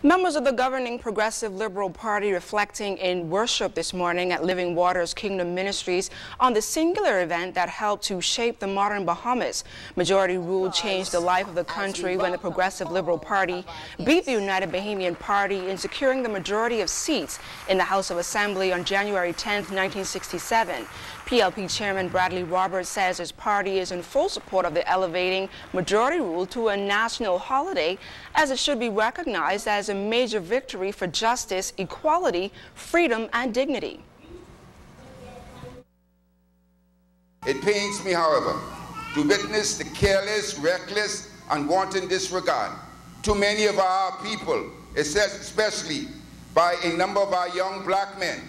Members of the governing Progressive Liberal Party reflecting in worship this morning at Living Waters Kingdom Ministries on the singular event that helped to shape the modern Bahamas. Majority rule changed the life of the country when the Progressive Liberal Party beat the United Bahamian Party in securing the majority of seats in the House of Assembly on January 10, 1967. PLP Chairman Bradley Roberts says his party is in full support of the elevating majority rule to a national holiday, as it should be recognized as a major victory for justice, equality, freedom, and dignity. It pains me, however, to witness the careless, reckless, and wanton disregard too many of our people, especially by a number of our young black men,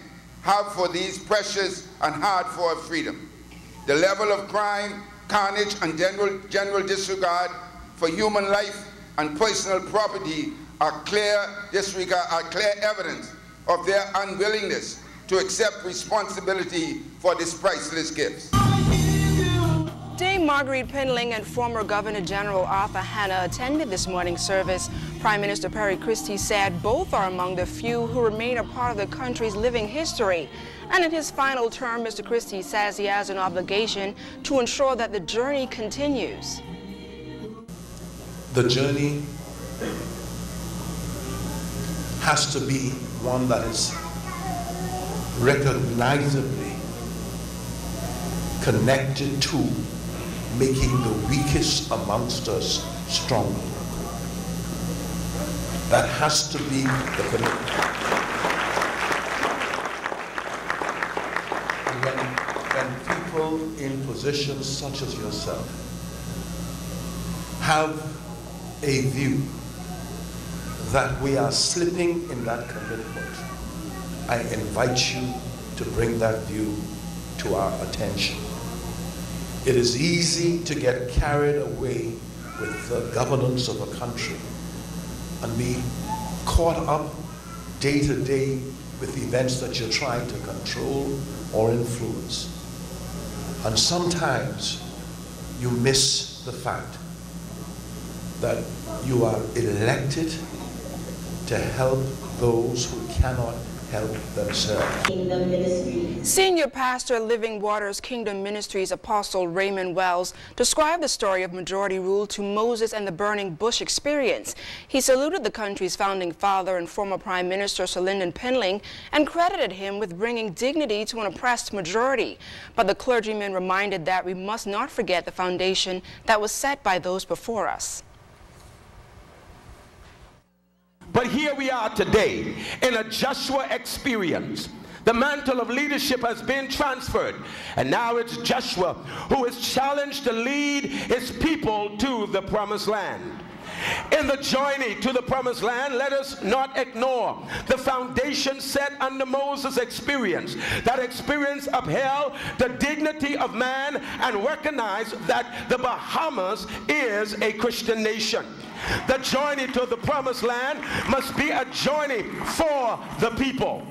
have for these precious and hard-fought freedom. The level of crime, carnage, and general disregard for human life and personal property are clear evidence of their unwillingness to accept responsibility for this priceless gift. Dame Marguerite Pindling and former Governor General Arthur Hanna attended this morning's service. Prime Minister Perry Christie said both are among the few who remain a part of the country's living history. And in his final term, Mr. Christie says he has an obligation to ensure that the journey continues. The journey has to be one that is recognizably connected to making the weakest amongst us stronger. That has to be the commitment. When people in positions such as yourself have a view that we are slipping in that commitment, I invite you to bring that view to our attention. It is easy to get carried away with the governance of a country and be caught up day to day with events that you're trying to control or influence. And sometimes you miss the fact that you are elected to help those who cannot help themselves. Kingdom Ministries. Senior pastor Living Waters Kingdom Ministries Apostle Raymond Wells described the story of majority rule to Moses and the burning bush experience. He saluted the country's founding father and former Prime Minister Sir Lyndon Pindling and credited him with bringing dignity to an oppressed majority. But the clergyman reminded that we must not forget the foundation that was set by those before us. But here we are today in a Joshua experience. The mantle of leadership has been transferred, and now it's Joshua who is challenged to lead his people to the promised land. In the journey to the promised land, let us not ignore the foundation set under Moses' experience. That experience upheld the dignity of man and recognized that the Bahamas is a Christian nation. The journey to the promised land must be a journey for the people.